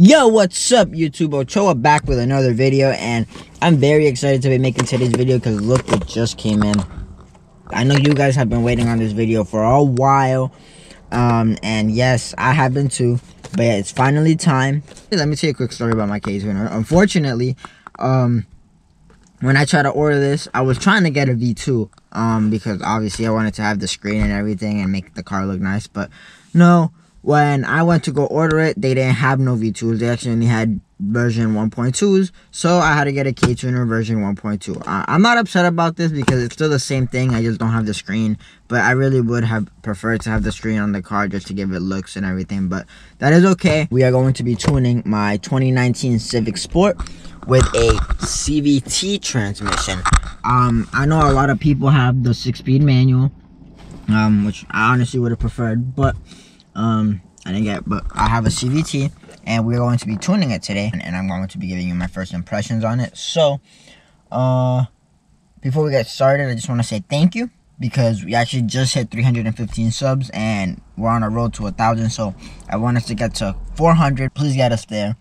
Yo, what's up, YouTube? Ochoa back with another video, and I'm very excited to be making today's video because look what just came in. I know you guys have been waiting on this video for a while, and yes, I have been too, but yeah, it's finally time. Let me tell you a quick story about my K-Tuner. Unfortunately, when I tried to order this, I was trying to get a V2, because obviously I wanted to have the screen and everything and make the car look nice, but no. When I went to go order it, they didn't have no V2s. They actually only had version 1.2s. So I had to get a K-Tuner version 1.2. I'm not upset about this because it's still the same thing. I just don't have the screen. But I really would have preferred to have the screen on the car just to give it looks and everything. But that is okay. We are going to be tuning my 2019 Civic Sport with a CVT transmission. I know a lot of people have the 6-speed manual, which I honestly would have preferred. But I didn't get it, but I have a CVT and we're going to be tuning it today, and I'm going to be giving you my first impressions on it. So before we get started, I just want to say thank you because we actually just hit 315 subs and we're on a road to 1,000. So I want us to get to 400. Please get us there.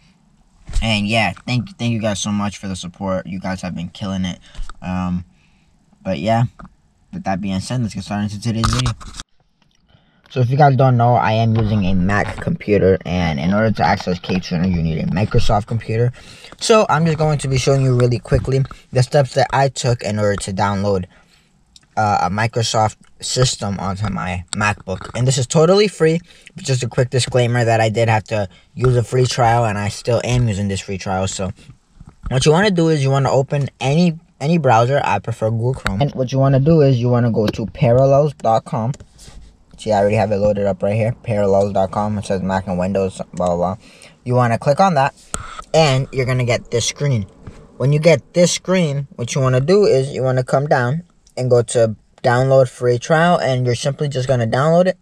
And yeah, thank you guys so much for the support. You guys have been killing it. But yeah, with that being said, let's get started into today's video. So if you guys don't know, I am using a Mac computer, and in order to access KTuner, you need a Microsoft computer. So I'm just going to be showing you really quickly the steps that I took in order to download a Microsoft system onto my MacBook. And this is totally free, but just a quick disclaimer that I did have to use a free trial, and I still am using this free trial. So what you want to do is you want to open any browser. I prefer Google Chrome. And what you want to do is you want to go to parallels.com. See, I already have it loaded up right here, parallels.com. It says Mac and Windows, blah, blah, blah. You want to click on that, and you're going to get this screen. When you get this screen, what you want to do is you want to come down and go to download free trial, and you're simply just going to download it.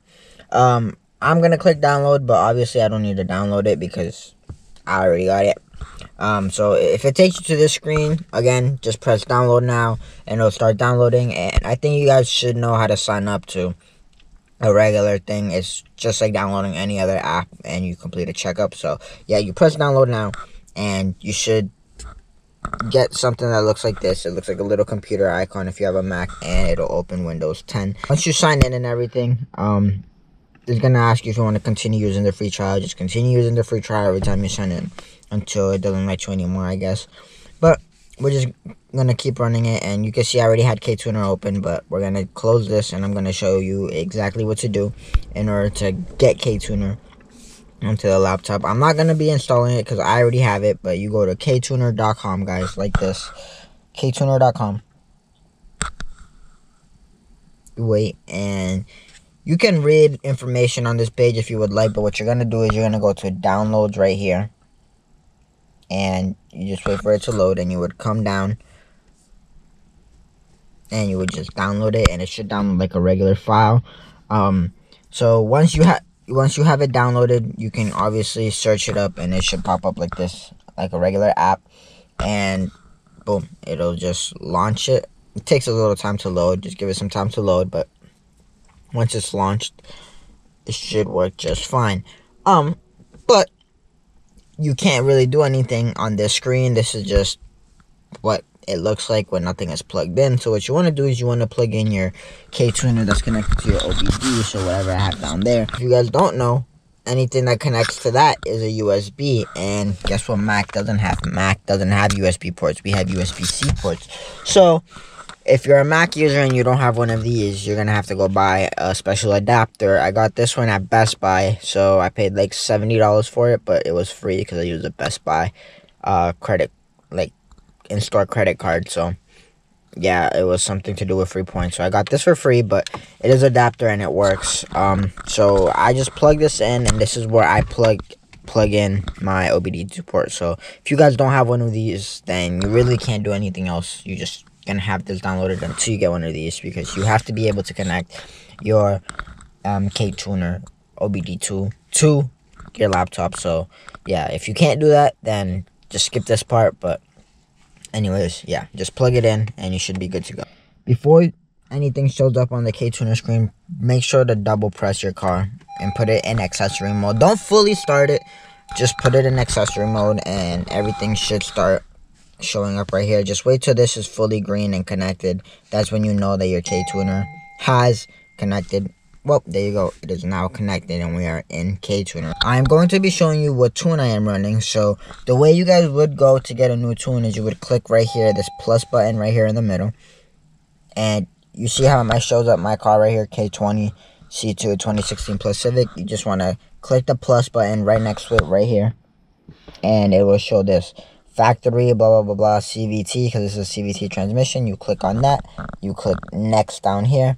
I'm going to click download, but obviously I don't need to download it because I already got it. So if it takes you to this screen, again, just press download now, and it'll start downloading. And I think you guys should know how to sign up to a regular thing. It's just like downloading any other app, and you complete a checkup. So yeah, you press download now, and you should get something that looks like this. It looks like a little computer icon if you have a Mac, and it'll open Windows 10. Once you sign in and everything, it's gonna ask you if you want to continue using the free trial. Just continue using the free trial every time you sign in until it doesn't let you anymore, I guess. But we're just gonna keep running it, and you can see I already had KTuner open, but we're gonna close this, and I'm gonna show you exactly what to do in order to get KTuner onto the laptop. I'm not gonna be installing it because I already have it, but you go to KTuner.com, guys, like this, KTuner.com. Wait, and you can read information on this page if you would like, but what you're gonna do is you're gonna go to downloads right here, and you just wait for it to load, and you would come down and you would just download it, and it should download like a regular file. So once you have it downloaded, you can obviously search it up, and it should pop up like this, like a regular app, and boom, it'll just launch it. It takes a little time to load, just give it some time to load, but once it's launched, it should work just fine. But you can't really do anything on this screen. This is just what it looks like when nothing is plugged in. So what you want to do is you want to plug in your K-Tuner that's connected to your OBD, so whatever I have down there. If you guys don't know, anything that connects to that is a USB, and guess what Mac doesn't have? Mac doesn't have USB ports. We have USB-C ports. So if you're a Mac user and you don't have one of these, you're gonna have to go buy a special adapter. I got this one at Best Buy, so I paid like $70 for it, but it was free because I used a Best Buy credit, like in-store credit card. So yeah, it was something to do with free points, so I got this for free, but it is an adapter and it works. So I just plug this in, and this is where I plug in my OBD2 port. So if you guys don't have one of these, then you really can't do anything else. You just gonna have this downloaded until you get one of these, because you have to be able to connect your KTuner OBD2 to your laptop. So yeah, if you can't do that, then just skip this part. But anyways, yeah, just plug it in and you should be good to go. Before anything shows up on the KTuner screen, make sure to double press your car and put it in accessory mode. Don't fully start it. just put it in accessory mode and everything should start showing up right here. Just wait till this is fully green and connected. That's when you know that your KTuner has connected. Well, there you go. It is now connected and we are in KTuner. I'm going to be showing you what tune I am running. So the way you guys would go to get a new tune is you would click right here, this plus button right here in the middle. And you see how it shows up my car right here, K20C2 2016 Plus Civic. You just want to click the plus button right next to it right here. And it will show this factory blah blah blah blah CVT, because this is a CVT transmission. You click on that. You click next down here.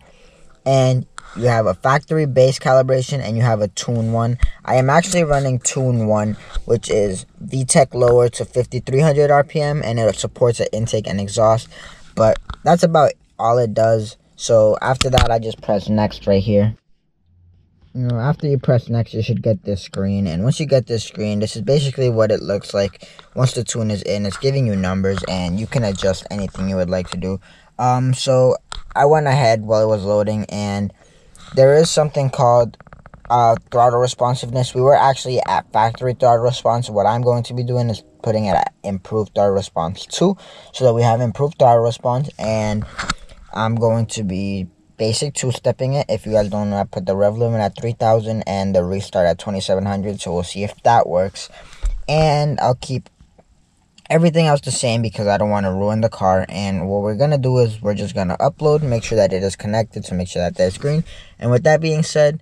And you have a factory base calibration and you have a tune 1. I am actually running tune 1, which is VTEC lower to 5300 RPM, and it supports an intake and exhaust. But that's about all it does. So after that, I just press next right here. You know, after you press next, you should get this screen. And once you get this screen, this is basically what it looks like. Once the tune is in, it's giving you numbers and you can adjust anything you would like to do. So I went ahead while it was loading, and there is something called throttle responsiveness. We were actually at factory throttle response. What I'm going to be doing is putting it at improved throttle response 2, so that we have improved throttle response. And I'm going to be basic two-stepping it. If you guys don't know, I put the rev limit at 3000 and the restart at 2700, so we'll see if that works. And I'll keep everything else the same because I don't want to ruin the car. And what we're gonna do is we're just gonna upload, make sure that it is connected, to make sure that there's green. And with that being said,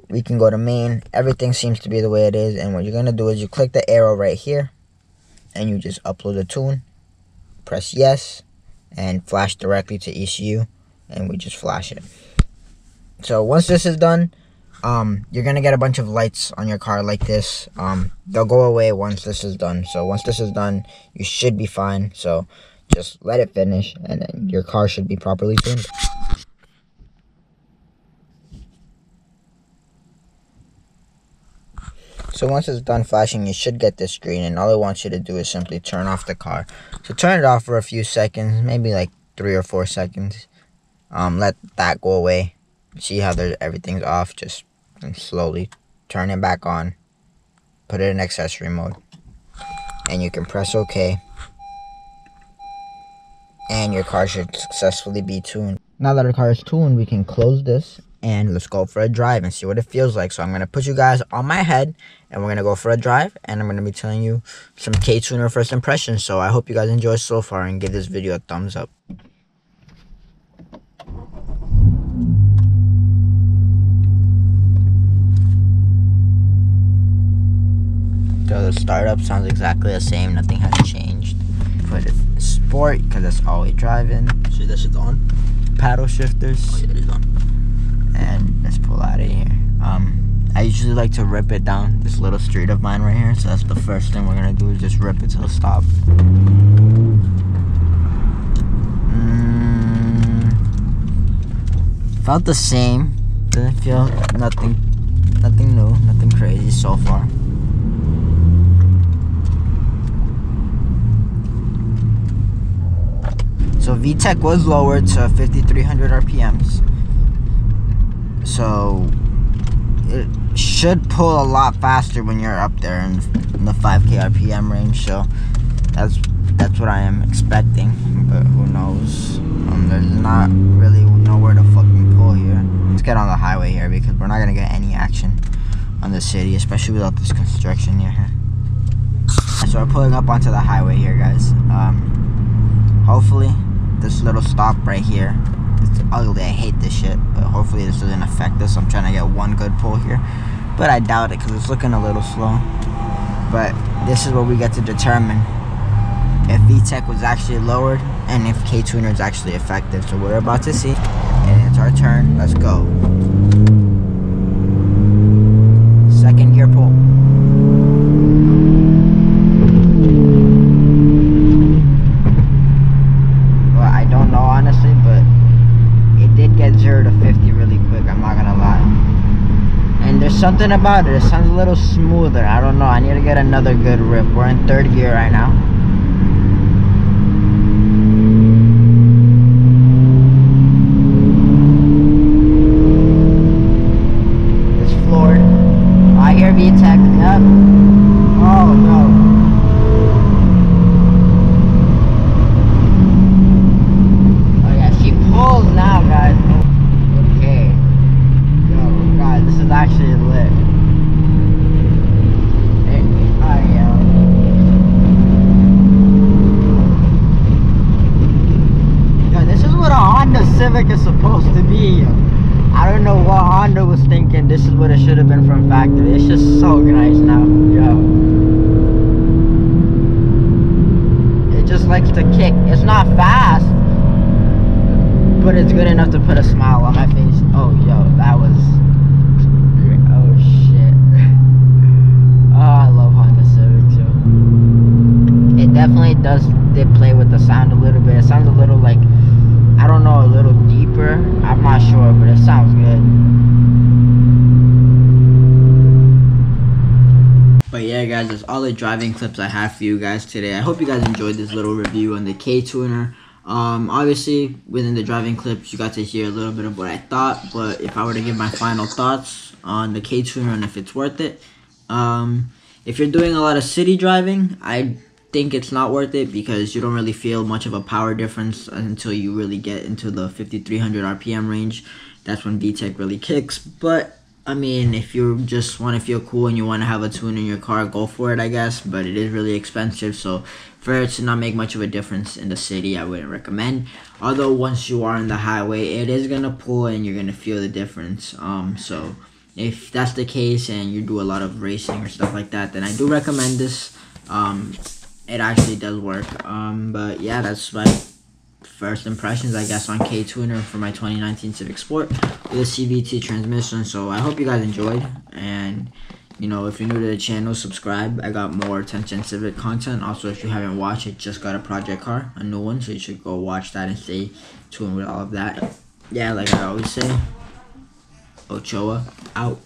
we can go to main. Everything seems to be the way it is. And what you're gonna do is you click the arrow right here and you just upload the tune, press yes, and flash directly to ECU, and we just flash it. So once this is done, you're gonna get a bunch of lights on your car like this. They'll go away once this is done. So once this is done, you should be fine. So just let it finish and then your car should be properly tuned. So once it's done flashing, you should get this screen, and all it wants you to do is simply turn off the car. So turn it off for a few seconds, maybe like 3 or 4 seconds. Let that go away. See how everything's off. Just slowly turn it back on. Put it in accessory mode. And you can press OK. And your car should successfully be tuned. Now that our car is tuned, we can close this and let's go for a drive and see what it feels like. So I'm going to put you guys on my head and we're going to go for a drive, and I'm going to be telling you some KTuner first impressions. So I hope you guys enjoy so far and give this video a thumbs up. So the startup sounds exactly the same, nothing has changed. Put it in sport because that's all we drive in. See, this is on. Paddle shifters. Oh, yeah, it is on. And let's pull out of here. I usually like to rip it down this little street of mine right here. So that's the first thing we're gonna do, is just rip it till it stops. Felt the same. Didn't feel nothing new, nothing crazy so far. So VTEC was lowered to 5300 RPMs. So it should pull a lot faster when you're up there in the 5k RPM range. So that's what I am expecting, but who knows? There's not really nowhere to fucking pull here. Let's get on the highway here because we're not gonna get any action on the city, especially without this construction near here. So we're pulling up onto the highway here, guys. Hopefully this little stop right here, it's ugly, I hate this shit, but hopefully this doesn't affect us. I'm trying to get one good pull here, but I doubt it because it's looking a little slow. But this is what we get to determine if VTEC was actually lowered and if KTuner is actually effective. So we're about to see, and it's our turn. Let's go. Second gear pull. Well, I don't know honestly, but it did get 0 to 50 really quick, I'm not gonna lie. And there's something about it, it sounds a little smoother. I don't know, I need to get another good rip. We're in third gear right now. It's floored. I hear VTEC, yep. Civic is supposed to be. I don't know what Honda was thinking. This is what it should have been from factory. It's just so nice now. Yo. It just likes to kick. It's not fast, but it's good enough to put a smile on my face. Oh, yo, that was... Oh, shit. Oh, I love Honda Civic, too. It definitely did play with the sound a little bit. It sounds a little like... I don't know, a little deeper. I'm not sure, but it sounds good. But yeah, guys, that's all the driving clips I have for you guys today. I hope you guys enjoyed this little review on the K-Tuner. Obviously, within the driving clips, you got to hear a little bit of what I thought. But if I were to give my final thoughts on the K-Tuner and if it's worth it, if you're doing a lot of city driving, I think it's not worth it because you don't really feel much of a power difference until you really get into the 5300 RPM range. That's when VTEC really kicks. But I mean, if you just want to feel cool and you want to have a tune in your car, go for it, I guess. But it is really expensive, so for it to not make much of a difference in the city, I wouldn't recommend. Although once you are on the highway, it is gonna pull and you're gonna feel the difference. So if that's the case and you do a lot of racing or stuff like that, then I do recommend this. It actually does work. But yeah, that's my first impressions, I guess, on K-Tuner for my 2019 Civic Sport with a CVT transmission. So I hope you guys enjoyed, and you know, if you're new to the channel, subscribe. I got more 10th Gen Civic content. Also, if you haven't watched it, just got a project car, a new one, so you should go watch that and stay tuned with all of that. Yeah, like I always say, Ochoa out.